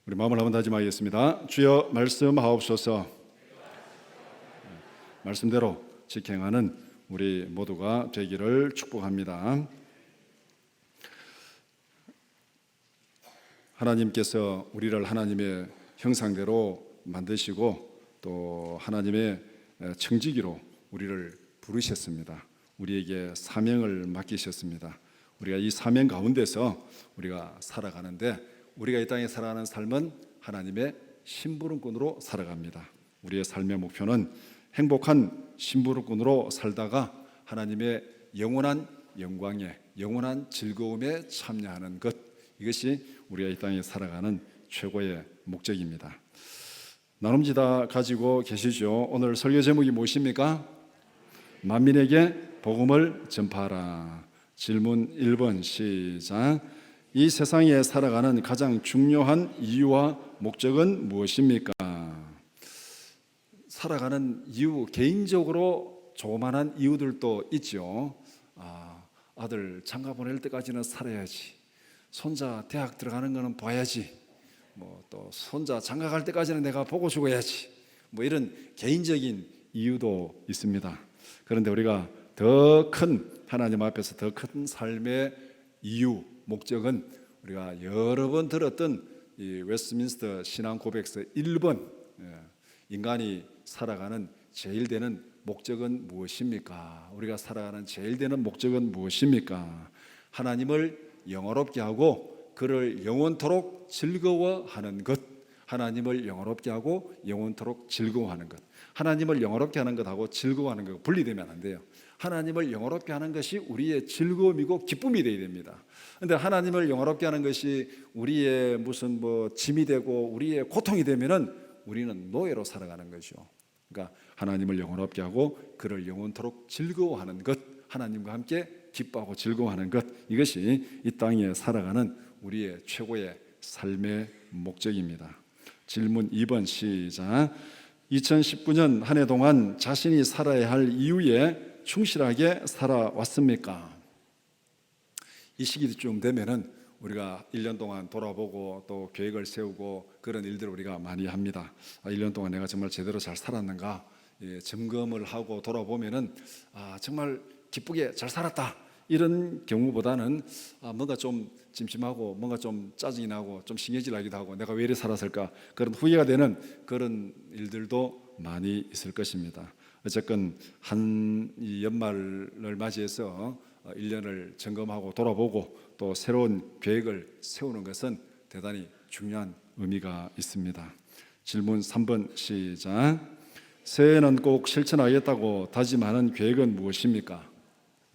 우리 마음을 한번 다짐하겠습니다. 주여 말씀하옵소서. 말씀대로 직행하는 우리 모두가 되기를 축복합니다. 하나님께서 우리를 하나님의 형상대로 만드시고 또 하나님의 청지기로 우리를 부르셨습니다. 우리에게 사명을 맡기셨습니다. 우리가 이 사명 가운데서 우리가 살아가는데, 우리가 이 땅에 살아가는 삶은 하나님의 심부름꾼으로 살아갑니다. 우리의 삶의 목표는 행복한 심부름꾼으로 살다가 하나님의 영원한 영광에, 영원한 즐거움에 참여하는 것, 이것이 우리가 이 땅에 살아가는 최고의 목적입니다. 나눔지다 가지고 계시죠? 오늘 설교 제목이 무엇입니까? 만민에게 복음을 전파하라. 질문 1번 시작. 이 세상에 살아가는 가장 중요한 이유와 목적은 무엇입니까? 살아가는 이유, 개인적으로 조그만한 이유들도 있죠. 아들 장가 보낼 때까지는 살아야지, 손자 대학 들어가는 거는 봐야지, 또 손자 장가 갈 때까지는 내가 보고 죽어야지, 이런 개인적인 이유도 있습니다. 그런데 우리가 더 큰, 하나님 앞에서 더 큰 삶의 이유, 목적은 우리가 여러 번 들었던 이 웨스트민스터 신앙 고백서 1번, 인간이 살아가는 제일 되는 목적은 무엇입니까? 우리가 살아가는 제일 되는 목적은 무엇입니까? 하나님을 영화롭게 하고 그를 영원토록 즐거워하는 것. 하나님을 영화롭게 하고 영원토록 즐거워하는 것. 하나님을 영화롭게 하는 것하고 즐거워하는 것 분리되면 안 돼요. 하나님을 영화롭게 하는 것이 우리의 즐거움이고 기쁨이 되어야 됩니다. 그런데 하나님을 영화롭게 하는 것이 우리의 무슨 짐이 되고 우리의 고통이 되면은 우리는 노예로 살아가는 거죠. 그러니까 하나님을 영화롭게 하고 그를 영원토록 즐거워하는 것, 하나님과 함께 기뻐하고 즐거워하는 것, 이것이 이 땅에 살아가는 우리의 최고의 삶의 목적입니다. 질문 2번 시작. 2019년 한 해 동안 자신이 살아야 할 이유에 충실하게 살아왔습니까? 이 시기쯤 되면은 우리가 1년 동안 돌아보고 또 계획을 세우고 그런 일들을 우리가 많이 합니다. 1년 동안 내가 정말 제대로 잘 살았는가, 점검을 하고 돌아보면은 정말 기쁘게 잘 살았다, 이런 경우보다는 뭔가 좀 찜찜하고 뭔가 좀 짜증이 나고 좀 신경질 나기도 하고 내가 왜 이래 살았을까, 그런 후회가 되는 그런 일들도 많이 있을 것입니다. 어쨌건 한 연말을 맞이해서 1년을 점검하고 돌아보고 또 새로운 계획을 세우는 것은 대단히 중요한 의미가 있습니다. 질문 3번 시작. 새해에는 꼭 실천하겠다고 다짐하는 계획은 무엇입니까?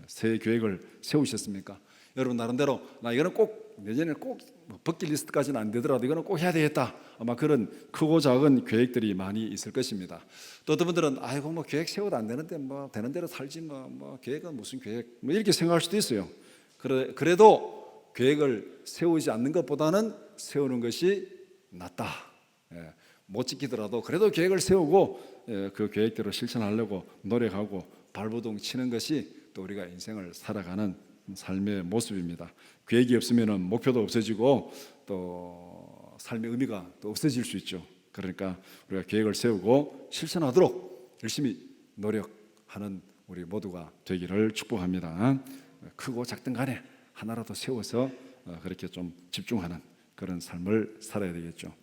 새해 계획을 세우셨습니까? 여러분 나름대로 나 이거는 꼭 내년에 꼭 버킷리스트까지는 안 되더라도 이거는 꼭 해야 되겠다, 아마 그런 크고 작은 계획들이 많이 있을 것입니다. 또 어떤 분들은 계획 세워도 안 되는데 되는 대로 살지 계획은 무슨 계획, 이렇게 생각할 수도 있어요. 그래도 계획을 세우지 않는 것보다는 세우는 것이 낫다. 못 지키더라도 그래도 계획을 세우고 그 계획대로 실천하려고 노력하고 발버둥 치는 것이 또 우리가 인생을 살아가는 삶의 모습입니다. 계획이 없으면 목표도 없어지고 또 삶의 의미가 또 없어질 수 있죠. 그러니까 우리가 계획을 세우고 실천하도록 열심히 노력하는 우리 모두가 되기를 축복합니다. 크고 작든 간에 하나라도 세워서 그렇게 좀 집중하는 그런 삶을 살아야 되겠죠.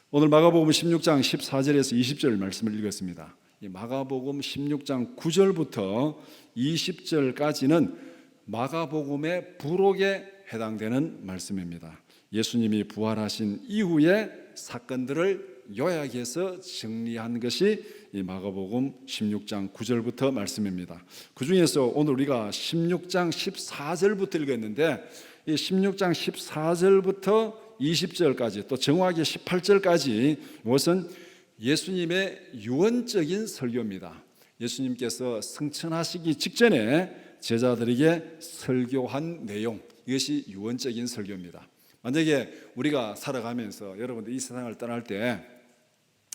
오늘 마가복음 16장 14절에서 20절 말씀을 읽었습니다. 이 마가복음 16장 9절부터 20절까지는 마가복음의 부록에 해당되는 말씀입니다. 예수님이 부활하신 이후의 사건들을 요약해서 정리한 것이 이 마가복음 16장 9절부터 말씀입니다. 그 중에서 오늘 우리가 16장 14절부터 읽었는데 이 16장 14절부터 20절까지 또 정확히 18절까지 이것은 예수님의 유언적인 설교입니다. 예수님께서 승천하시기 직전에 제자들에게 설교한 내용, 이것이 유언적인 설교입니다. 만약에 우리가 살아가면서 여러분들 이 세상을 떠날 때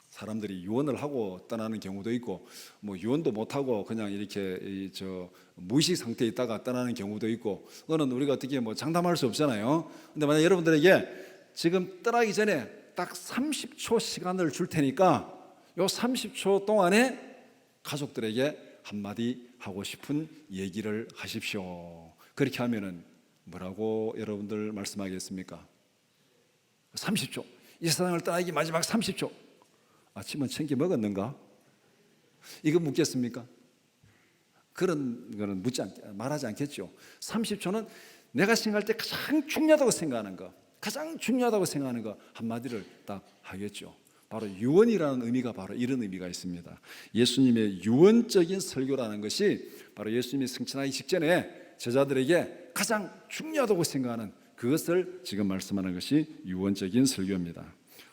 사람들이 유언을 하고 떠나는 경우도 있고 유언도 못하고 그냥 이렇게 무의식 상태에 있다가 떠나는 경우도 있고, 그거는 우리가 어떻게 장담할 수 없잖아요. 근데 만약 여러분들에게 지금 떠나기 전에 딱 30초 시간을 줄 테니까 요 30초 동안에 가족들에게 한마디 하고 싶은 얘기를 하십시오. 그렇게 하면은 뭐라고 여러분들 말씀하겠습니까? 30초. 이 세상을 떠나기 마지막 30초. 아침은 챙겨 먹었는가? 이거 묻겠습니까? 그런 거는 말하지 않겠죠. 30초는 내가 생각할 때 가장 중요하다고 생각하는 거, 가장 중요하다고 생각하는 거 한마디를 딱 하겠죠. 바로 유언이라는 의미가 바로 이런 의미가 있습니다. 예수님의 유언적인 설교라는 것이 바로 예수님이 승천하기 직전에 제자들에게 가장 중요하다고 생각하는 그것을 지금 말씀하는 것이 유언적인 설교입니다.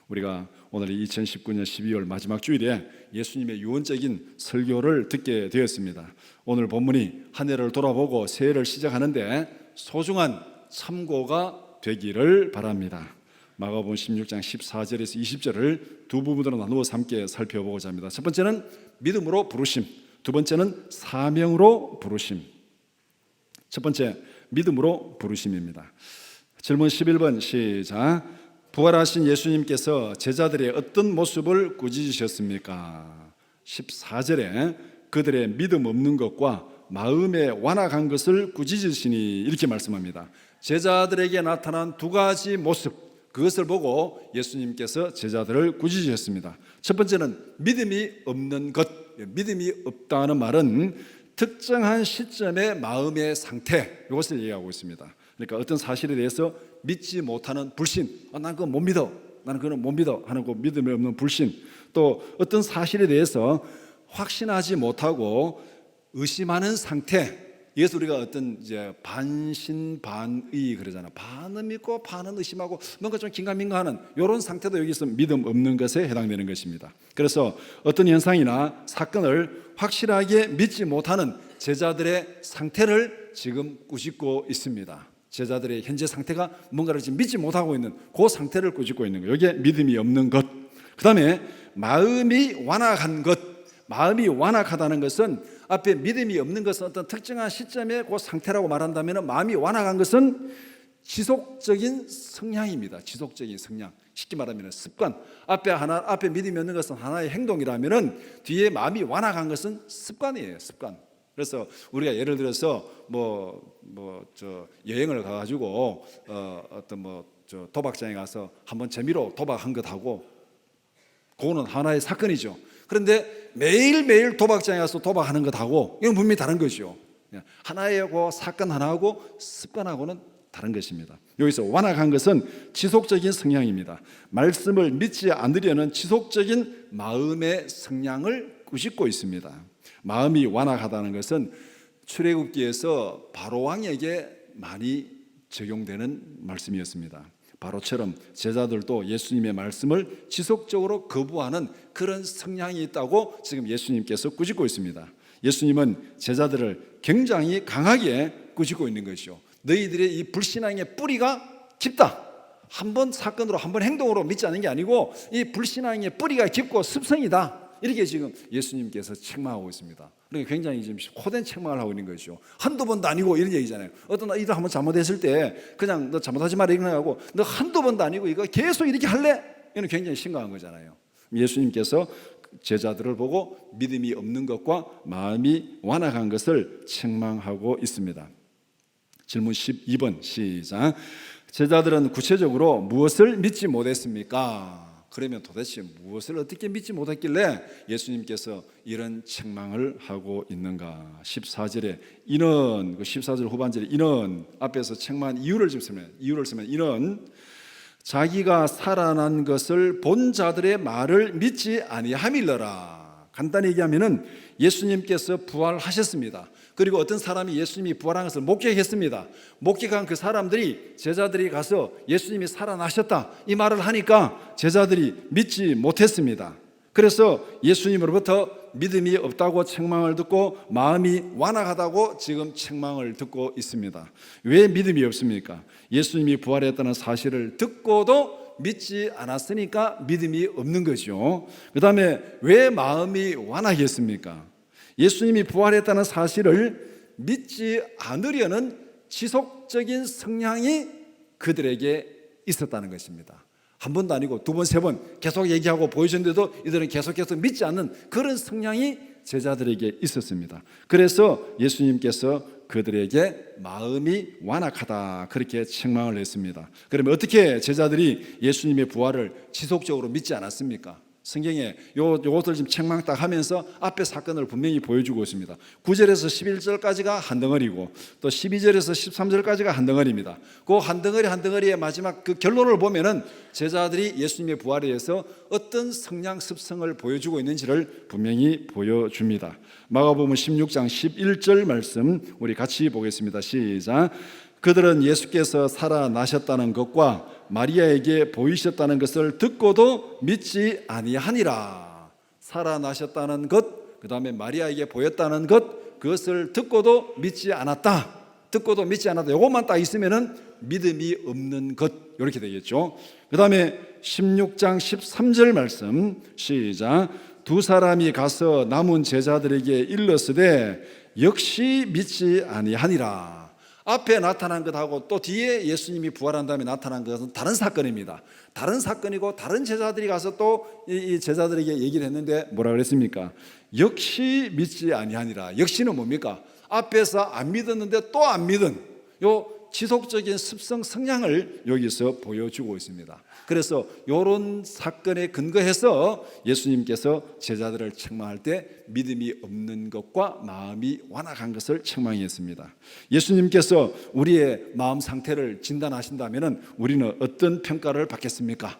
우리가 오늘 2019년 12월 마지막 주일에 예수님의 유언적인 설교를 듣게 되었습니다. 오늘 본문이 한 해를 돌아보고 새해를 시작하는데 소중한 참고가 되기를 바랍니다. 마가복음 16장 14절에서 20절을 두 부분으로 나누어서 함께 살펴보고자 합니다. 첫 번째는 믿음으로 부르심, 두 번째는 사명으로 부르심. 첫 번째, 믿음으로 부르심입니다. 질문 11번 시작. 부활하신 예수님께서 제자들의 어떤 모습을 꾸짖으셨습니까? 14절에 그들의 믿음 없는 것과 마음에 완악한 것을 꾸짖으시니 이렇게 말씀합니다. 제자들에게 나타난 두 가지 모습, 그것을 보고 예수님께서 제자들을 꾸짖으셨습니다. 첫 번째는 믿음이 없는 것. 믿음이 없다는 말은 특정한 시점의 마음의 상태, 이것을 얘기하고 있습니다. 그러니까 어떤 사실에 대해서 믿지 못하는 불신, 난 그거 못 믿어, 나는 그건 못 믿어 하는 그 믿음이 없는 불신, 또 어떤 사실에 대해서 확신하지 못하고 의심하는 상태, 이것을 우리가 어떤 이제 반신반의 그러잖아. 반은 믿고 반은 의심하고 뭔가 좀 긴가민가하는 이런 상태도 여기서 믿음 없는 것에 해당되는 것입니다. 그래서 어떤 현상이나 사건을 확실하게 믿지 못하는 제자들의 상태를 지금 꾸짖고 있습니다. 제자들의 현재 상태가 뭔가를 지금 믿지 못하고 있는 그 상태를 꾸짖고 있는 거예요. 이게 믿음이 없는 것. 그 다음에 마음이 완악한 것. 마음이 완악하다는 것은 앞에 믿음이 없는 것은 어떤 특정한 시점의 그 상태라고 말한다면 마음이 완악한 것은 지속적인 성향입니다. 지속적인 성향. 쉽게 말하면 습관. 앞에 믿음이 없는 것은 하나의 행동이라면 뒤에 마음이 완악한 것은 습관이에요. 습관. 그래서 우리가 예를 들어서 여행을 가가지고 어떤 도박장에 가서 한번 재미로 도박한 것하고 그거는 하나의 사건이죠. 그런데 매일매일 도박장에 가서 도박하는 것하고 이건 분명히 다른 거죠. 하나의 그 사건 하나하고 습관하고는 다른 것입니다. 여기서 완악한 것은 지속적인 성향입니다. 말씀을 믿지 않으려는 지속적인 마음의 성향을 꾸짖고 있습니다. 마음이 완악하다는 것은 출애굽기에서 바로 왕에게 많이 적용되는 말씀이었습니다. 바로처럼 제자들도 예수님의 말씀을 지속적으로 거부하는 그런 성향이 있다고 지금 예수님께서 꾸짖고 있습니다. 예수님은 제자들을 굉장히 강하게 꾸짖고 있는 것이죠. 너희들의 이 불신앙의 뿌리가 깊다. 한 번 사건으로 한 번 행동으로 믿지 않는 게 아니고 이 불신앙의 뿌리가 깊고 습성이다. 이렇게 지금 예수님께서 책망하고 있습니다. 그러니까 굉장히 지금 호된 책망을 하고 있는 거죠. 한두 번도 아니고 이런 얘기잖아요. 어떤 일을 한번 잘못했을 때 그냥 너 잘못하지 마라 이런 거하고 너 한두 번도 아니고 이거 계속 이렇게 할래? 이건 굉장히 심각한 거잖아요. 예수님께서 제자들을 보고 믿음이 없는 것과 마음이 완악한 것을 책망하고 있습니다. 질문 12번 시작. 제자들은 구체적으로 무엇을 믿지 못했습니까? 그러면 도대체 무엇을 어떻게 믿지 못했길래 예수님께서 이런 책망을 하고 있는가? 14절에 이는, 14절 후반절에 이는 앞에서 책망한 이유를 쓰면 이는 자기가 살아난 것을 본 자들의 말을 믿지 아니함일러라. 간단히 얘기하면은 예수님께서 부활하셨습니다. 그리고 어떤 사람이 예수님이 부활한 것을 목격했습니다. 목격한 그 사람들이 제자들이 가서 예수님이 살아나셨다 이 말을 하니까 제자들이 믿지 못했습니다. 그래서 예수님으로부터 믿음이 없다고 책망을 듣고 마음이 완악하다고 지금 책망을 듣고 있습니다. 왜 믿음이 없습니까? 예수님이 부활했다는 사실을 듣고도 믿지 않았으니까 믿음이 없는 거죠. 그 다음에 왜 마음이 완악했습니까? 예수님이 부활했다는 사실을 믿지 않으려는 지속적인 성향이 그들에게 있었다는 것입니다. 한 번도 아니고 두 번, 세 번 계속 얘기하고 보여줬는데도 이들은 계속해서 믿지 않는 그런 성향이 제자들에게 있었습니다. 그래서 예수님께서 그들에게 마음이 완악하다 그렇게 책망을 했습니다. 그러면 어떻게 제자들이 예수님의 부활을 지속적으로 믿지 않았습니까? 성경에 요것들 지금 책망 딱 하면서 앞에 사건을 분명히 보여주고 있습니다. 9절에서 11절까지가 한 덩어리고 또 12절에서 13절까지가 한 덩어리입니다. 그 한 덩어리 한 덩어리의 마지막 그 결론을 보면은 제자들이 예수님의 부활에 의해서 어떤 성향 습성을 보여주고 있는지를 분명히 보여줍니다. 마가복음 16장 11절 말씀 우리 같이 보겠습니다. 시작. 그들은 예수께서 살아나셨다는 것과 마리아에게 보이셨다는 것을 듣고도 믿지 아니하니라. 살아나셨다는 것, 그 다음에 마리아에게 보였다는 것, 그것을 듣고도 믿지 않았다. 듣고도 믿지 않았다. 이것만 딱 있으면은 믿음이 없는 것 이렇게 되겠죠. 그 다음에 16장 13절 말씀 시작. 두 사람이 가서 남은 제자들에게 일렀으되 역시 믿지 아니하니라. 앞에 나타난 것하고 또 뒤에 예수님이 부활한 다음에 나타난 것은 다른 사건입니다. 다른 사건이고 다른 제자들이 가서 또 이 제자들에게 얘기를 했는데 뭐라 그랬습니까? 역시 믿지 아니하니라. 역시는 뭡니까? 앞에서 안 믿었는데 또 안 믿은 요 지속적인 습성 성향을 여기서 보여주고 있습니다. 그래서 이런 사건에 근거해서 예수님께서 제자들을 책망할 때 믿음이 없는 것과 마음이 완악한 것을 책망했습니다. 예수님께서 우리의 마음 상태를 진단하신다면 우리는 어떤 평가를 받겠습니까?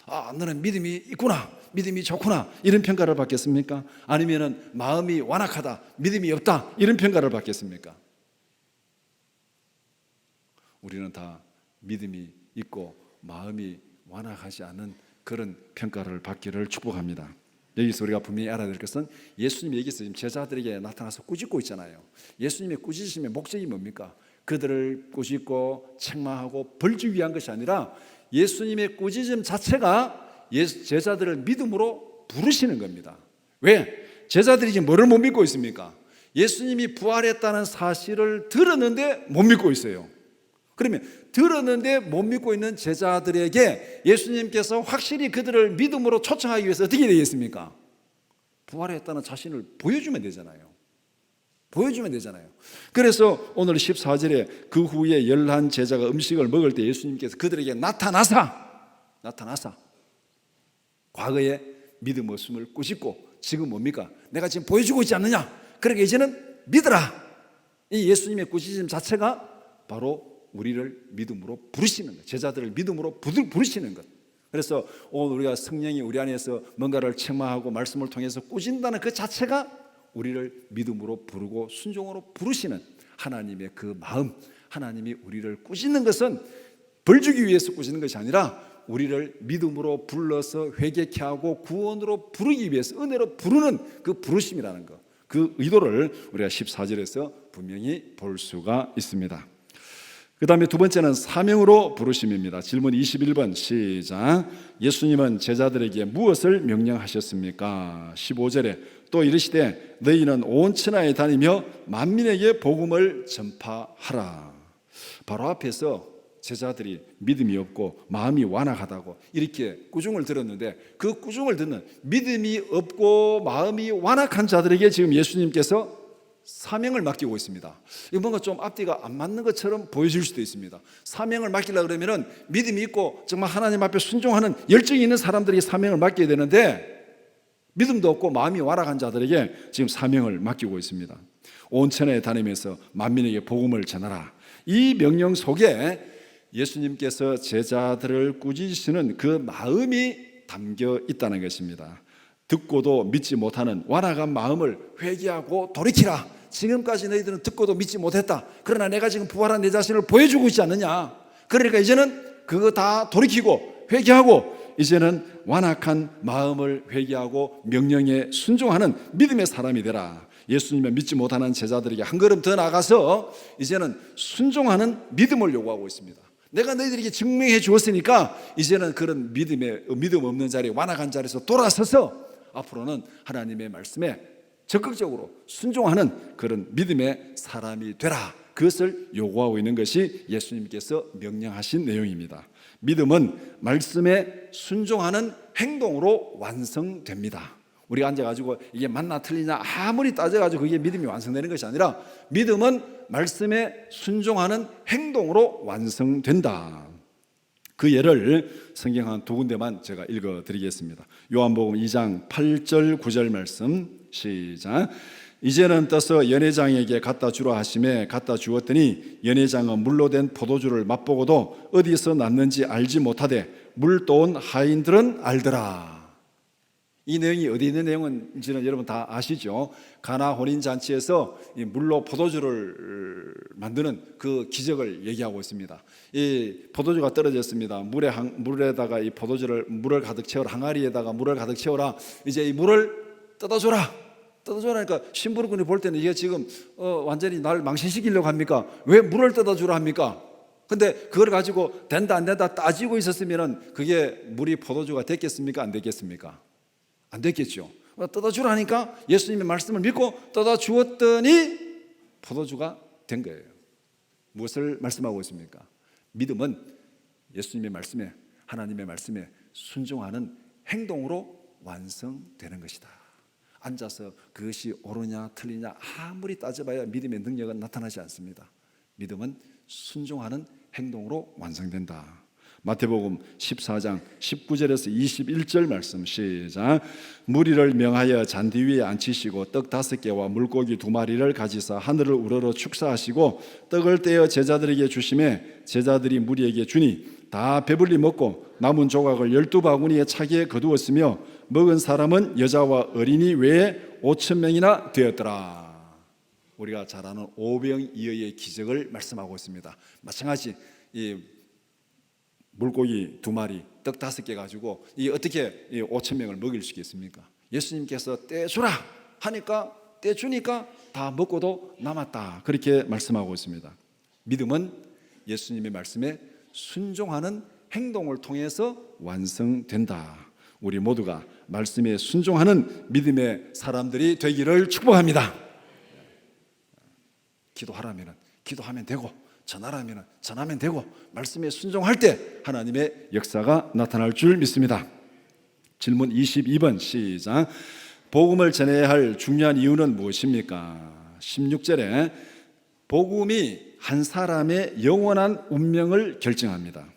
아, 너는 믿음이 있구나, 믿음이 좋구나 이런 평가를 받겠습니까? 아니면 마음이 완악하다, 믿음이 없다 이런 평가를 받겠습니까? 우리는 다 믿음이 있고 마음이 완악하지 않은 그런 평가를 받기를 축복합니다. 여기서 우리가 분명히 알아야 될 것은 예수님이 여기서 지금 제자들에게 나타나서 꾸짖고 있잖아요. 예수님의 꾸짖으심의 목적이 뭡니까? 그들을 꾸짖고 책망하고 벌주기 위한 것이 아니라 예수님의 꾸짖음 자체가 제자들을 믿음으로 부르시는 겁니다. 왜? 제자들이 지금 뭐를 못 믿고 있습니까? 예수님이 부활했다는 사실을 들었는데 못 믿고 있어요. 그러면 들었는데 못 믿고 있는 제자들에게 예수님께서 확실히 그들을 믿음으로 초청하기 위해서 어떻게 되겠습니까? 부활했다는 자신을 보여주면 되잖아요. 보여주면 되잖아요. 그래서 오늘 14절에 그 후에 11 제자가 음식을 먹을 때 예수님께서 그들에게 나타나사 과거에 믿음 없음을 꾸짖고 지금 뭡니까? 내가 지금 보여주고 있지 않느냐? 그러니까 이제는 믿어라. 이 예수님의 꾸짖음 자체가 바로 우리를 믿음으로 부르시는 것, 제자들을 믿음으로 부르시는 것. 그래서 오늘 우리가 성령이 우리 안에서 뭔가를 책망하고 말씀을 통해서 꾸짖는다는 그 자체가 우리를 믿음으로 부르고 순종으로 부르시는 하나님의 그 마음, 하나님이 우리를 꾸짖는 것은 벌 주기 위해서 꾸짖는 것이 아니라 우리를 믿음으로 불러서 회개케 하고 구원으로 부르기 위해서 은혜로 부르는 그 부르심이라는 것, 그 의도를 우리가 14절에서 분명히 볼 수가 있습니다. 그 다음에 두 번째는 사명으로 부르심입니다. 질문 21번 시작. 예수님은 제자들에게 무엇을 명령하셨습니까? 15절에 또 이르시되 너희는 온 천하에 다니며 만민에게 복음을 전파하라. 바로 앞에서 제자들이 믿음이 없고 마음이 완악하다고 이렇게 꾸중을 들었는데 그 꾸중을 듣는 믿음이 없고 마음이 완악한 자들에게 지금 예수님께서 사명을 맡기고 있습니다. 이거 뭔가 좀 앞뒤가 안 맞는 것처럼 보여질 수도 있습니다. 사명을 맡기려고 그러면은 믿음이 있고 정말 하나님 앞에 순종하는 열정이 있는 사람들이 사명을 맡겨야 되는데 믿음도 없고 마음이 완악한 자들에게 지금 사명을 맡기고 있습니다. 온 천하에 다니면서 만민에게 복음을 전하라. 이 명령 속에 예수님께서 제자들을 꾸짖으시는 그 마음이 담겨 있다는 것입니다. 듣고도 믿지 못하는 완악한 마음을 회개하고 돌이키라. 지금까지 너희들은 듣고도 믿지 못했다. 그러나 내가 지금 부활한 내 자신을 보여주고 있지 않느냐. 그러니까 이제는 그거 다 돌이키고 회개하고 이제는 완악한 마음을 회개하고 명령에 순종하는 믿음의 사람이 되라. 예수님을 믿지 못하는 제자들에게 한 걸음 더 나가서 이제는 순종하는 믿음을 요구하고 있습니다. 내가 너희들에게 증명해 주었으니까 이제는 그런 믿음 없는 자리, 완악한 자리에서 돌아서서 앞으로는 하나님의 말씀에 적극적으로 순종하는 그런 믿음의 사람이 되라. 그것을 요구하고 있는 것이 예수님께서 명령하신 내용입니다. 믿음은 말씀에 순종하는 행동으로 완성됩니다. 우리가 앉아가지고 이게 맞나 틀리냐 아무리 따져가지고 그게 믿음이 완성되는 것이 아니라 믿음은 말씀에 순종하는 행동으로 완성된다. 그 예를 성경 한 두 군데만 제가 읽어드리겠습니다. 요한복음 2장 8절 9절 말씀 시작. 이제는 떠서 연회장에게 갖다 주라 하심에 갖다 주었더니 연회장은 물로 된 포도주를 맛보고도 어디서 났는지 알지 못하되 물 떠온 하인들은 알더라. 이 내용이 어디 있는 내용인지는 여러분 다 아시죠? 가나 혼인잔치에서 이 물로 포도주를 만드는 그 기적을 얘기하고 있습니다. 이 포도주가 떨어졌습니다. 물에다가 이 물을 가득 채워라. 항아리에다가 물을 가득 채워라. 이제 이 물을 뜯어줘라. 뜯어줘라니까 신부르꾼이 볼 때는 이게 지금 완전히 날 망신시키려고 합니까? 왜 물을 뜯어주라 합니까? 근데 그걸 가지고 된다 안 된다 따지고 있었으면 그게 물이 포도주가 됐겠습니까? 안 됐겠습니까? 안 됐겠죠. 뜯어주라니까 예수님의 말씀을 믿고 뜯어주었더니 포도주가 된 거예요. 무엇을 말씀하고 있습니까? 믿음은 예수님의 말씀에, 하나님의 말씀에 순종하는 행동으로 완성되는 것이다. 앉아서 그것이 옳으냐 틀리냐 아무리 따져봐야 믿음의 능력은 나타나지 않습니다. 믿음은 순종하는 행동으로 완성된다. 마태복음 14장 19절에서 21절 말씀 시작. 무리를 명하여 잔디 위에 앉히시고 떡 5개와 물고기 2마리를 가지사 하늘을 우러러 축사하시고 떡을 떼어 제자들에게 주시매 제자들이 무리에게 주니 다 배불리 먹고 남은 조각을 12바구니에 차게 거두었으며 먹은 사람은 여자와 어린이 외에 5,000명이나 되었더라. 우리가 잘 아는 오병이어의 기적을 말씀하고 있습니다. 마찬가지 이 물고기 2마리, 떡 5개 가지고 이 어떻게 5,000명을 먹일 수 있겠습니까? 예수님께서 떼주라 하니까 떼주니까 다 먹고도 남았다. 그렇게 말씀하고 있습니다. 믿음은 예수님의 말씀에 순종하는 행동을 통해서 완성된다. 우리 모두가 말씀에 순종하는 믿음의 사람들이 되기를 축복합니다. 기도하라면 기도하면 되고 전하라면 전하면 되고 말씀에 순종할 때 하나님의 역사가 나타날 줄 믿습니다. 질문 22번 시작. 복음을 전해야 할 중요한 이유는 무엇입니까? 16절에 복음이 한 사람의 영원한 운명을 결정합니다.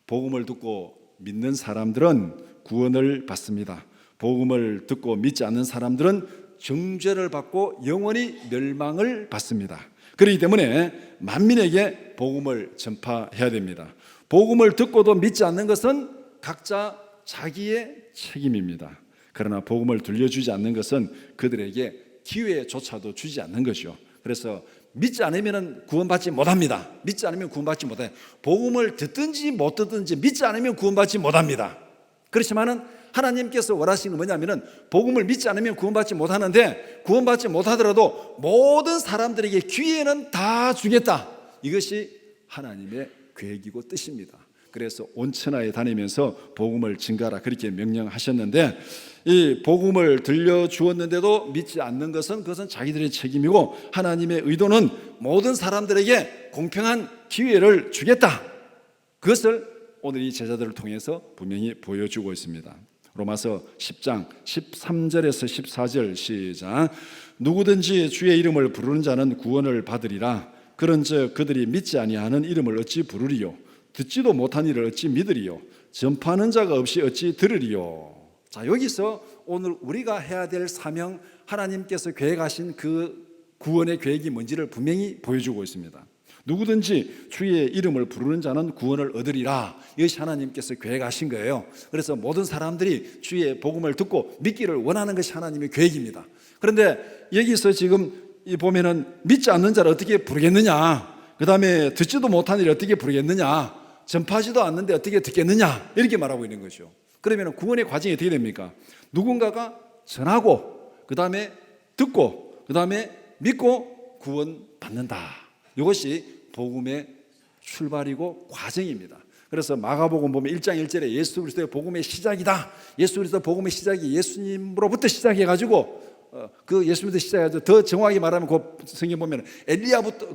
복음을 듣고 믿는 사람들은 구원을 받습니다. 복음을 듣고 믿지 않는 사람들은 정죄를 받고 영원히 멸망을 받습니다. 그렇기 때문에 만민에게 복음을 전파해야 됩니다. 복음을 듣고도 믿지 않는 것은 각자 자기의 책임입니다. 그러나 복음을 들려주지 않는 것은 그들에게 기회조차도 주지 않는 것이죠. 그래서 믿지 않으면 구원받지 못합니다. 믿지 않으면 구원받지 못해요. 복음을 듣든지 못 듣든지 믿지 않으면 구원받지 못합니다. 그렇지만은 하나님께서 원하시는 건 뭐냐면은 복음을 믿지 않으면 구원받지 못하는데 구원받지 못하더라도 모든 사람들에게 기회는 다 주겠다. 이것이 하나님의 계획이고 뜻입니다. 그래서 온 천하에 다니면서 복음을 증가하라 그렇게 명령하셨는데 이 복음을 들려주었는데도 믿지 않는 것은 그것은 자기들의 책임이고 하나님의 의도는 모든 사람들에게 공평한 기회를 주겠다. 그것을 오늘 이 제자들을 통해서 분명히 보여주고 있습니다. 로마서 10장 13절에서 14절 시작. 누구든지 주의 이름을 부르는 자는 구원을 받으리라. 그런즉 그들이 믿지 아니하는 이름을 어찌 부르리요? 듣지도 못한 이를 어찌 믿으리요? 전파하는 자가 없이 어찌 들으리요? 자, 여기서 오늘 우리가 해야 될 사명, 하나님께서 계획하신 그 구원의 계획이 뭔지를 분명히 보여주고 있습니다. 누구든지 주의 이름을 부르는 자는 구원을 얻으리라. 이것이 하나님께서 계획하신 거예요. 그래서 모든 사람들이 주의 복음을 듣고 믿기를 원하는 것이 하나님의 계획입니다. 그런데 여기서 지금 보면은 믿지 않는 자를 어떻게 부르겠느냐, 그 다음에 듣지도 못한 일을 어떻게 부르겠느냐, 전파하지도 않는데 어떻게 듣겠느냐, 이렇게 말하고 있는 거죠. 그러면 구원의 과정이 어떻게 됩니까? 누군가가 전하고 그 다음에 듣고 그 다음에 믿고 구원받는다. 이것이 복음의 출발이고 과정입니다. 그래서 마가복음 보면 1장 1절에 예수 그리스도의 복음의 시작이다. 예수 그리스도 복음의 시작이 예수님으로부터 시작해가지고 그 예수님부터 시작해서 더 정확히 말하면 그 성경 보면 엘리야부터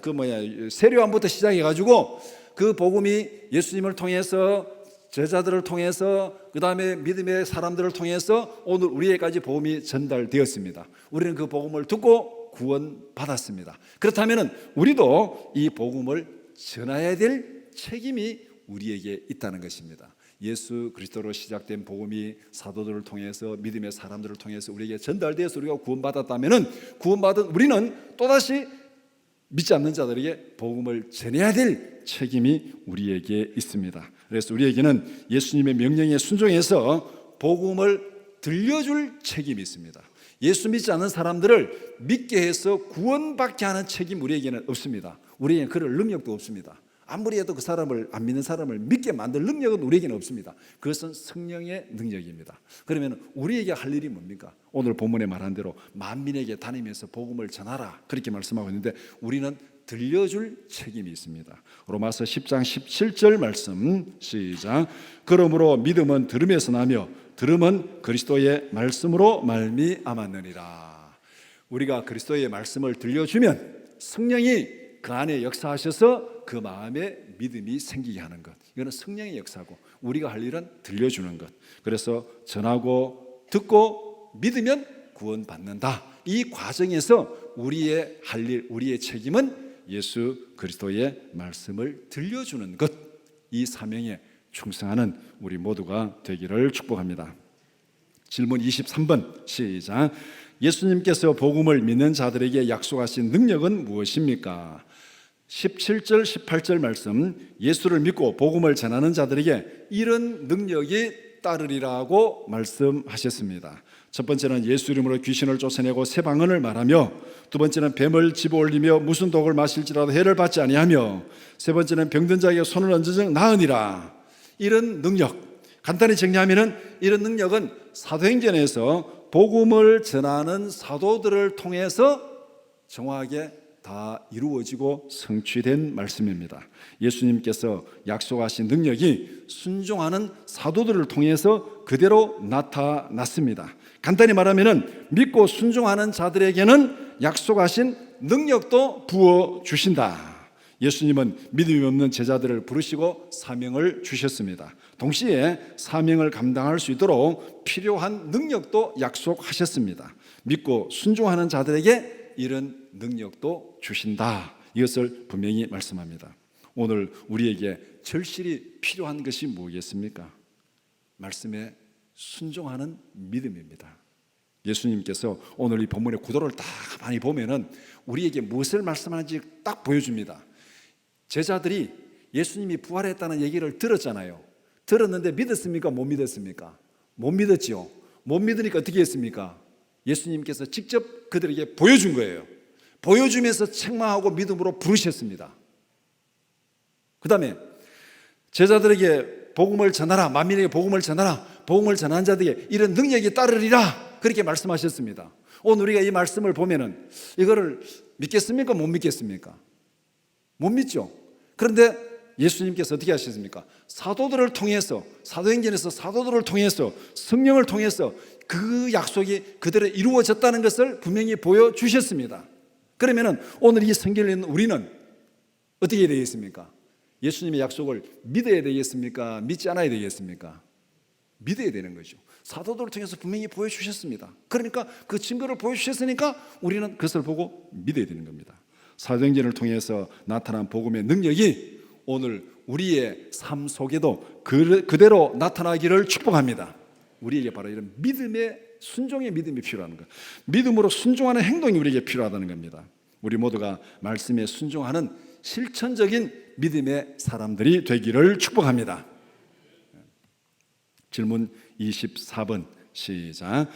세례요한부터 시작해가지고 그 복음이 예수님을 통해서 제자들을 통해서 그 다음에 믿음의 사람들을 통해서 오늘 우리에게까지 복음이 전달되었습니다. 우리는 그 복음을 듣고 구원받았습니다. 그렇다면 우리도 이 복음을 전해야 될 책임이 우리에게 있다는 것입니다. 예수 그리스도로 시작된 복음이 사도들을 통해서 믿음의 사람들을 통해서 우리에게 전달되어서 우리가 구원받았다면 구원받은 우리는 또다시 믿지 않는 자들에게 복음을 전해야 될 책임이 우리에게 있습니다. 그래서 우리에게는 예수님의 명령에 순종해서 복음을 들려줄 책임이 있습니다. 예수 믿지 않는 사람들을 믿게 해서 구원받게 하는 책임 우리에게는 없습니다. 우리에게는 그럴 능력도 없습니다. 아무리 해도 그 사람을 안 믿는 사람을 믿게 만들 능력은 우리에게는 없습니다. 그것은 성령의 능력입니다. 그러면 우리에게 할 일이 뭡니까? 오늘 본문에 말한 대로 만민에게 다니면서 복음을 전하라 그렇게 말씀하고 있는데 우리는 들려줄 책임이 있습니다. 로마서 10장 17절 말씀 시작. 그러므로 믿음은 들음에서 나며 들음은 그리스도의 말씀으로 말미암았느니라. 우리가 그리스도의 말씀을 들려주면 성령이 그 안에 역사하셔서 그 마음에 믿음이 생기게 하는 것, 이거는 성령의 역사고 우리가 할 일은 들려주는 것. 그래서 전하고 듣고 믿으면 구원받는다. 이 과정에서 우리의 할 일, 우리의 책임은 예수 그리스도의 말씀을 들려주는 것, 이 사명에 충성하는 우리 모두가 되기를 축복합니다. 질문 23번 시작. 예수님께서 복음을 믿는 자들에게 약속하신 능력은 무엇입니까? 17절 18절 말씀, 예수를 믿고 복음을 전하는 자들에게 이런 능력이 따르리라고 말씀하셨습니다. 첫 번째는 예수 이름으로 귀신을 쫓아내고 새 방언을 말하며, 두 번째는 뱀을 집어올리며 무슨 독을 마실지라도 해를 받지 아니하며, 세 번째는 병든 자에게 손을 얹으면 나으니라. 이런 능력, 간단히 정리하면 이런 능력은 사도행전에서 복음을 전하는 사도들을 통해서 정확하게 다 이루어지고 성취된 말씀입니다. 예수님께서 약속하신 능력이 순종하는 사도들을 통해서 그대로 나타났습니다. 간단히 말하면 믿고 순종하는 자들에게는 약속하신 능력도 부어주신다. 예수님은 믿음이 없는 제자들을 부르시고 사명을 주셨습니다. 동시에 사명을 감당할 수 있도록 필요한 능력도 약속하셨습니다. 믿고 순종하는 자들에게 이런 능력도 주신다. 이것을 분명히 말씀합니다. 오늘 우리에게 절실히 필요한 것이 뭐겠습니까? 말씀에 순종하는 믿음입니다. 예수님께서 오늘 이 본문의 구도를 딱 많이 보면은 우리에게 무엇을 말씀하는지 딱 보여줍니다. 제자들이 예수님이 부활했다는 얘기를 들었잖아요. 들었는데 믿었습니까? 못 믿었습니까? 못 믿었지요. 못 믿으니까 어떻게 했습니까? 예수님께서 직접 그들에게 보여준 거예요. 보여주면서 책망하고 믿음으로 부르셨습니다. 그 다음에 제자들에게 복음을 전하라, 만민에게 복음을 전하라, 복음을 전하는 자들에게 이런 능력이 따르리라 그렇게 말씀하셨습니다. 오늘 우리가 이 말씀을 보면은 이거를 믿겠습니까? 못 믿겠습니까? 못 믿죠. 그런데 예수님께서 어떻게 하셨습니까? 사도들을 통해서, 사도행전에서 사도들을 통해서, 성령을 통해서 그 약속이 그대로 이루어졌다는 것을 분명히 보여주셨습니다. 그러면 오늘 이 성경을 읽는 우리는 어떻게 해야 되겠습니까? 예수님의 약속을 믿어야 되겠습니까? 믿지 않아야 되겠습니까? 믿어야 되는 거죠. 사도들을 통해서 분명히 보여주셨습니다. 그러니까 그 증거를 보여주셨으니까 우리는 그것을 보고 믿어야 되는 겁니다. 사도행전을 통해서 나타난 복음의 능력이 오늘 우리의 삶 속에도 그대로 나타나기를 축복합니다. 우리에게 바로 이런 믿음의 순종의 믿음이 필요한 것, 믿음으로 순종하는 행동이 우리에게 필요하다는 겁니다. 우리 모두가 말씀에 순종하는 실천적인 믿음의 사람들이 되기를 축복합니다. 질문 24번 시작.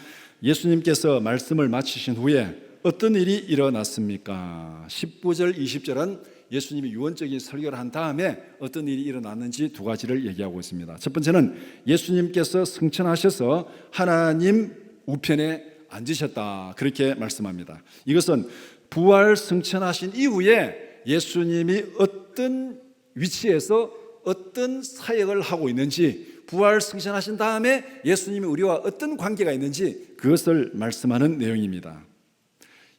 예수님께서 말씀을 마치신 후에 어떤 일이 일어났습니까? 19절 20절은 예수님이 유언적인 설교를 한 다음에 어떤 일이 일어났는지 두 가지를 얘기하고 있습니다. 첫 번째는 예수님께서 승천하셔서 하나님 우편에 앉으셨다 그렇게 말씀합니다. 이것은 부활 승천하신 이후에 예수님이 어떤 위치에서 어떤 사역을 하고 있는지, 부활 승천하신 다음에 예수님이 우리와 어떤 관계가 있는지 그것을 말씀하는 내용입니다.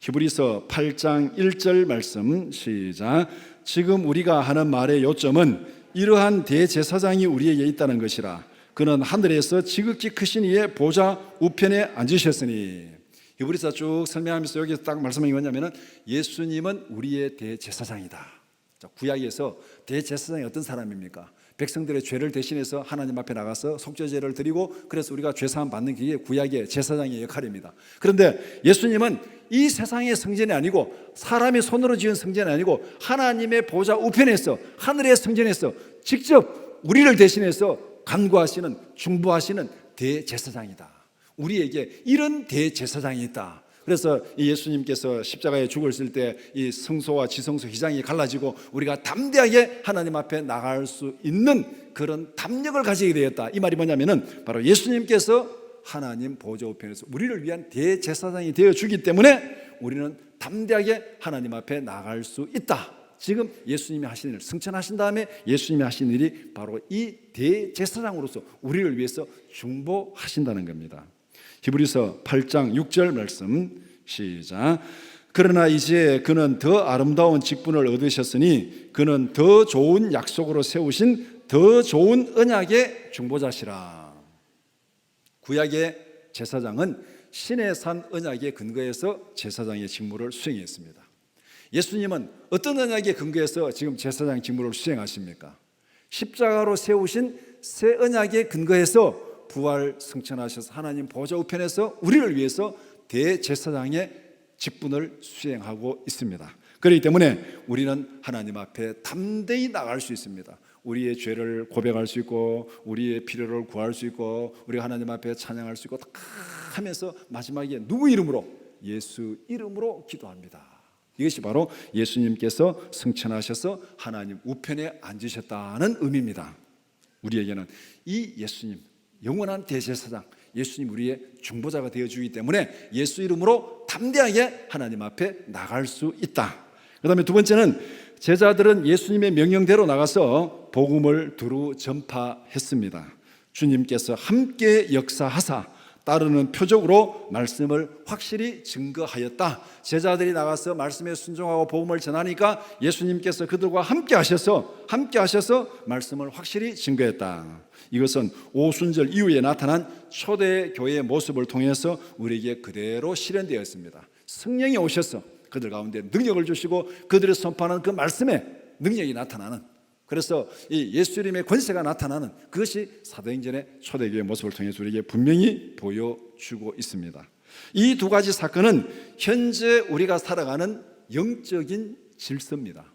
히브리서 8장 1절 말씀 시작. 지금 우리가 하는 말의 요점은 이러한 대제사장이 우리에게 있다는 것이라. 그는 하늘에서 지극히 크신 이의 보좌 우편에 앉으셨으니. 히브리서 쭉 설명하면서 여기서 딱 말씀이 뭐냐면은 예수님은 우리의 대제사장이다. 구약에서 대제사장이 어떤 사람입니까? 백성들의 죄를 대신해서 하나님 앞에 나가서 속죄제를 드리고 그래서 우리가 죄사함 받는 게 구약의 제사장의 역할입니다. 그런데 예수님은 이 세상의 성전이 아니고 사람의 손으로 지은 성전이 아니고 하나님의 보좌 우편에서 하늘의 성전에서 직접 우리를 대신해서 간구하시는 중보하시는 대제사장이다. 우리에게 이런 대제사장이 있다. 그래서 이 예수님께서 십자가에 죽으실 때 이 성소와 지성소 휘장이 갈라지고 우리가 담대하게 하나님 앞에 나갈 수 있는 그런 담력을 가지게 되었다. 이 말이 뭐냐면은 바로 예수님께서 하나님 보좌 우편에서 우리를 위한 대제사장이 되어 주기 때문에 우리는 담대하게 하나님 앞에 나갈 수 있다. 지금 예수님이 하신 일 승천하신 다음에 예수님이 하신 일이 바로 이 대제사장으로서 우리를 위해서 중보하신다는 겁니다. 히브리서 8장 6절 말씀 시작. 그러나 이제 그는 더 아름다운 직분을 얻으셨으니 그는 더 좋은 약속으로 세우신 더 좋은 언약의 중보자시라. 구약의 제사장은 신의 산 언약에 근거해서 제사장의 직무를 수행했습니다. 예수님은 어떤 언약에 근거해서 지금 제사장 직무를 수행하십니까? 십자가로 세우신 새 언약에 근거해서 부활 승천하셔서 하나님 보좌 우편에서 우리를 위해서 대제사장의 직분을 수행하고 있습니다. 그렇기 때문에 우리는 하나님 앞에 담대히 나갈 수 있습니다. 우리의 죄를 고백할 수 있고 우리의 필요를 구할 수 있고 우리가 하나님 앞에 찬양할 수 있고 하면서 마지막에 누구 이름으로? 예수 이름으로 기도합니다. 이것이 바로 예수님께서 승천하셔서 하나님 우편에 앉으셨다는 의미입니다. 우리에게는 이 예수님 영원한 대제사장 예수님 우리의 중보자가 되어주기 때문에 예수 이름으로 담대하게 하나님 앞에 나갈 수 있다. 그 다음에 두 번째는 제자들은 예수님의 명령대로 나가서 복음을 두루 전파했습니다. 주님께서 함께 역사하사 따르는 표적으로 말씀을 확실히 증거하였다. 제자들이 나가서 말씀에 순종하고 복음을 전하니까 예수님께서 그들과 함께 하셔서 말씀을 확실히 증거했다. 이것은 오순절 이후에 나타난 초대교회의 모습을 통해서 우리에게 그대로 실현되었습니다. 성령이 오셔서 그들 가운데 능력을 주시고 그들의 선포하는 그 말씀에 능력이 나타나는, 그래서 이 예수 이름의 권세가 나타나는 그것이 사도행전의 초대교회의 모습을 통해서 우리에게 분명히 보여주고 있습니다. 이 두 가지 사건은 현재 우리가 살아가는 영적인 질서입니다.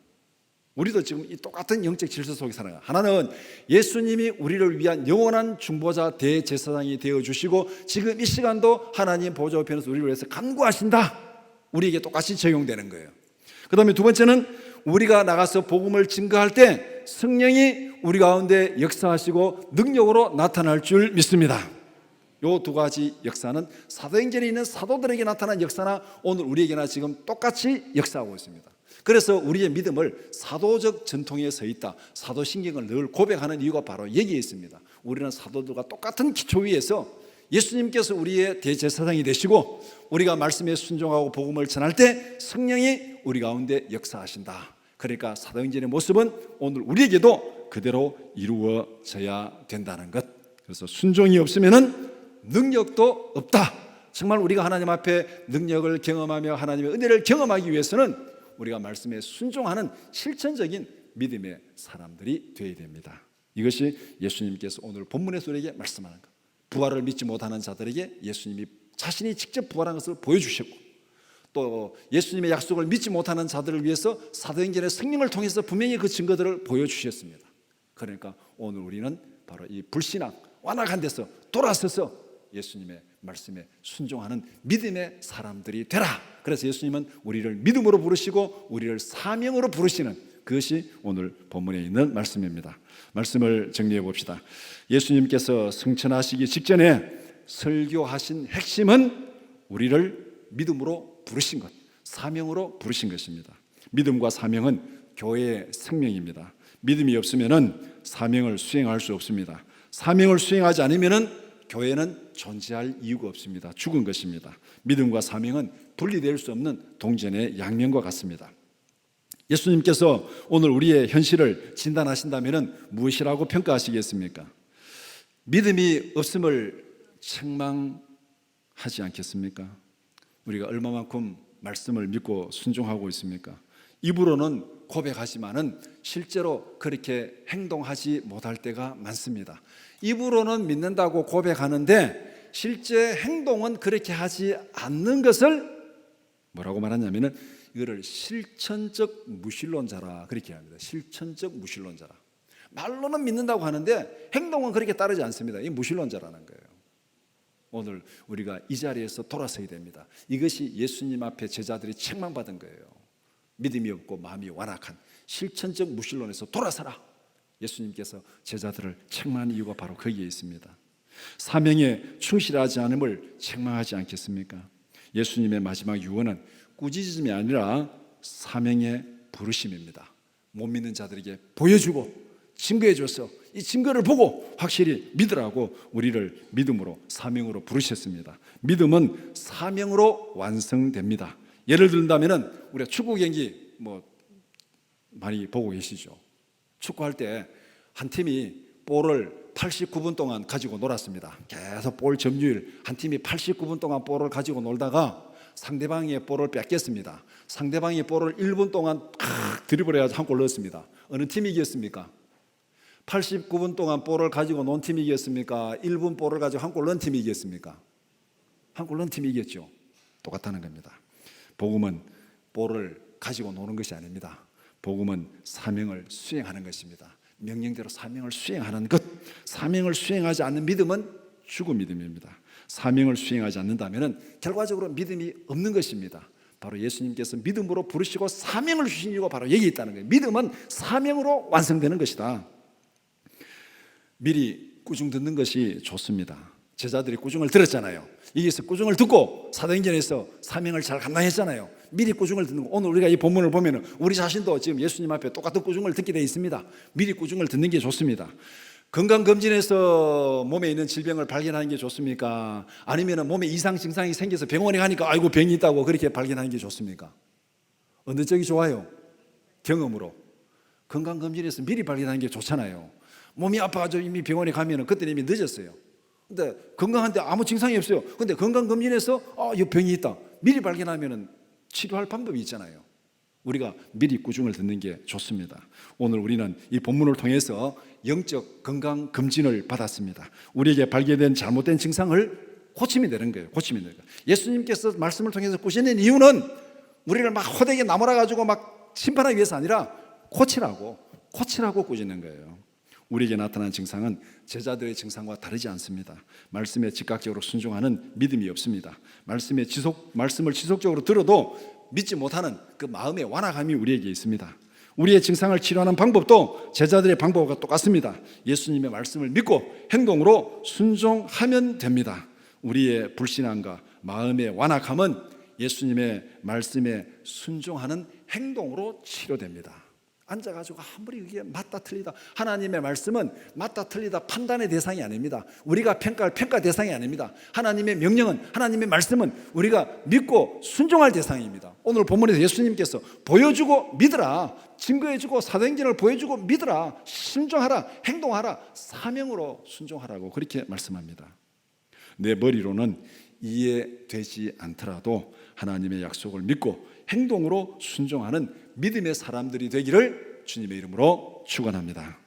우리도 지금 이 똑같은 영적 질서 속에 살아가요. 하나는 예수님이 우리를 위한 영원한 중보자 대제사장이 되어주시고 지금 이 시간도 하나님 보좌 우편에서 우리를 위해서 간구하신다. 우리에게 똑같이 적용되는 거예요. 그 다음에 두 번째는 우리가 나가서 복음을 증거할 때 성령이 우리 가운데 역사하시고 능력으로 나타날 줄 믿습니다. 이 두 가지 역사는 사도행전에 있는 사도들에게 나타난 역사나 오늘 우리에게나 지금 똑같이 역사하고 있습니다. 그래서 우리의 믿음을 사도적 전통에 서 있다, 사도신경을 늘 고백하는 이유가 바로 여기에 있습니다. 우리는 사도들과 똑같은 기초 위에서 예수님께서 우리의 대제사장이 되시고 우리가 말씀에 순종하고 복음을 전할 때 성령이 우리 가운데 역사하신다. 그러니까 사도행전의 모습은 오늘 우리에게도 그대로 이루어져야 된다는 것. 그래서 순종이 없으면은 능력도 없다. 정말 우리가 하나님 앞에 능력을 경험하며 하나님의 은혜를 경험하기 위해서는 우리가 말씀에 순종하는 실천적인 믿음의 사람들이 되어야 됩니다. 이것이 예수님께서 오늘 본문에서 우리에게 말씀하는 것. 부활을 믿지 못하는 자들에게 예수님이 자신이 직접 부활한 것을 보여주셨고, 또 예수님의 약속을 믿지 못하는 자들을 위해서 사도행전의 성령을 통해서 분명히 그 증거들을 보여주셨습니다. 그러니까 오늘 우리는 바로 이 불신앙 완악한 데서 돌아서서 예수님의 말씀에 순종하는 믿음의 사람들이 되라. 그래서 예수님은 우리를 믿음으로 부르시고 우리를 사명으로 부르시는 그것이 오늘 본문에 있는 말씀입니다. 말씀을 정리해 봅시다. 예수님께서 승천하시기 직전에 설교하신 핵심은 우리를 믿음으로 부르신 것, 사명으로 부르신 것입니다. 믿음과 사명은 교회의 생명입니다. 믿음이 없으면 사명을 수행할 수 없습니다. 사명을 수행하지 않으면 교회는 존재할 이유가 없습니다. 죽은 것입니다. 믿음과 사명은 분리될 수 없는 동전의 양면과 같습니다. 예수님께서 오늘 우리의 현실을 진단하신다면 무엇이라고 평가하시겠습니까? 믿음이 없음을 책망하지 않겠습니까? 우리가 얼마만큼 말씀을 믿고 순종하고 있습니까? 입으로는 고백하지만은 실제로 그렇게 행동하지 못할 때가 많습니다. 입으로는 믿는다고 고백하는데 실제 행동은 그렇게 하지 않는 것을 뭐라고 말하냐면은 이거를 실천적 무신론자라 그렇게 합니다. 실천적 무신론자라. 말로는 믿는다고 하는데 행동은 그렇게 따르지 않습니다. 이 무신론자라는 거예요. 오늘 우리가 이 자리에서 돌아서야 됩니다. 이것이 예수님 앞에 제자들이 책망받은 거예요. 믿음이 없고 마음이 완악한 실천적 무신론에서 돌아서라. 예수님께서 제자들을 책망한 이유가 바로 거기에 있습니다. 사명에 충실하지 않음을 책망하지 않겠습니까? 예수님의 마지막 유언은 꾸짖음이 아니라 사명의 부르심입니다. 못 믿는 자들에게 보여주고 증거해줘서 이 증거를 보고 확실히 믿으라고 우리를 믿음으로 사명으로 부르셨습니다. 믿음은 사명으로 완성됩니다. 예를 든다면 우리가 축구 경기 많이 보고 계시죠. 축구할 때 한 팀이 볼을 89분 동안 가지고 놀았습니다. 계속 볼 점유율, 한 팀이 89분 동안 볼을 가지고 놀다가 상대방의 볼을 뺏겼습니다. 상대방의 볼을 1분 동안 드리블해서 한 골 넣었습니다. 어느 팀이 이겼습니까? 89분 동안 볼을 가지고 논 팀이 이겼습니까? 1분 볼을 가지고 한 골 넣은 팀이 이겼습니까? 한 골 넣은 팀이 이겼죠. 똑같다는 겁니다. 복음은 볼을 가지고 노는 것이 아닙니다. 복음은 사명을 수행하는 것입니다. 명령대로 사명을 수행하는 것. 사명을 수행하지 않는 믿음은 죽은 믿음입니다. 사명을 수행하지 않는다면 결과적으로 믿음이 없는 것입니다. 바로 예수님께서 믿음으로 부르시고 사명을 주신 이유가 바로 여기 있다는 거예요. 믿음은 사명으로 완성되는 것이다. 미리 꾸중 듣는 것이 좋습니다. 제자들이 꾸중을 들었잖아요. 여기서 꾸중을 듣고 사도행전에서 사명을 잘 감당했잖아요. 미리 꾸중을 듣는 거. 오늘 우리가 이 본문을 보면 우리 자신도 지금 예수님 앞에 똑같은 꾸중을 듣게 되어 있습니다. 미리 꾸중을 듣는 게 좋습니다. 건강검진에서 몸에 있는 질병을 발견하는 게 좋습니까? 아니면 몸에 이상 증상이 생겨서 병원에 가니까 아이고 병이 있다고 그렇게 발견하는 게 좋습니까? 어느 쪽이 좋아요? 경험으로. 건강검진에서 미리 발견하는 게 좋잖아요. 몸이 아파가지고 이미 병원에 가면 그때는 이미 늦었어요. 근데 건강한데 아무 증상이 없어요. 근데 건강검진에서 이 병이 있다. 미리 발견하면 치료할 방법이 있잖아요. 우리가 미리 꾸중을 듣는 게 좋습니다. 오늘 우리는 이 본문을 통해서 영적 건강 검진을 받았습니다. 우리에게 발견된 잘못된 증상을 고치면 되는 거예요. 고치면 되는 거예요. 예수님께서 말씀을 통해서 꾸짖는 이유는 우리를 막 호되게 나무라 가지고 막 심판하기 위해서 아니라 고치라고 꾸짖는 거예요. 우리에게 나타난 증상은 제자들의 증상과 다르지 않습니다. 말씀에 즉각적으로 순종하는 믿음이 없습니다. 말씀을 지속적으로 들어도 믿지 못하는 그 마음의 완악함이 우리에게 있습니다. 우리의 증상을 치료하는 방법도 제자들의 방법과 똑같습니다. 예수님의 말씀을 믿고 행동으로 순종하면 됩니다. 우리의 불신앙과 마음의 완악함은 예수님의 말씀에 순종하는 행동으로 치료됩니다. 앉아가지고 아무리 그게 맞다 틀리다, 하나님의 말씀은 맞다 틀리다 판단의 대상이 아닙니다. 우리가 평가할 평가 대상이 아닙니다. 하나님의 명령은, 하나님의 말씀은 우리가 믿고 순종할 대상입니다. 오늘 본문에서 예수님께서 보여주고 믿으라, 증거해주고 사도행전을 보여주고 믿으라, 순종하라, 행동하라, 사명으로 순종하라고 그렇게 말씀합니다. 내 머리로는 이해되지 않더라도 하나님의 약속을 믿고 행동으로 순종하는 믿음의 사람들이 되기를 주님의 이름으로 축원합니다.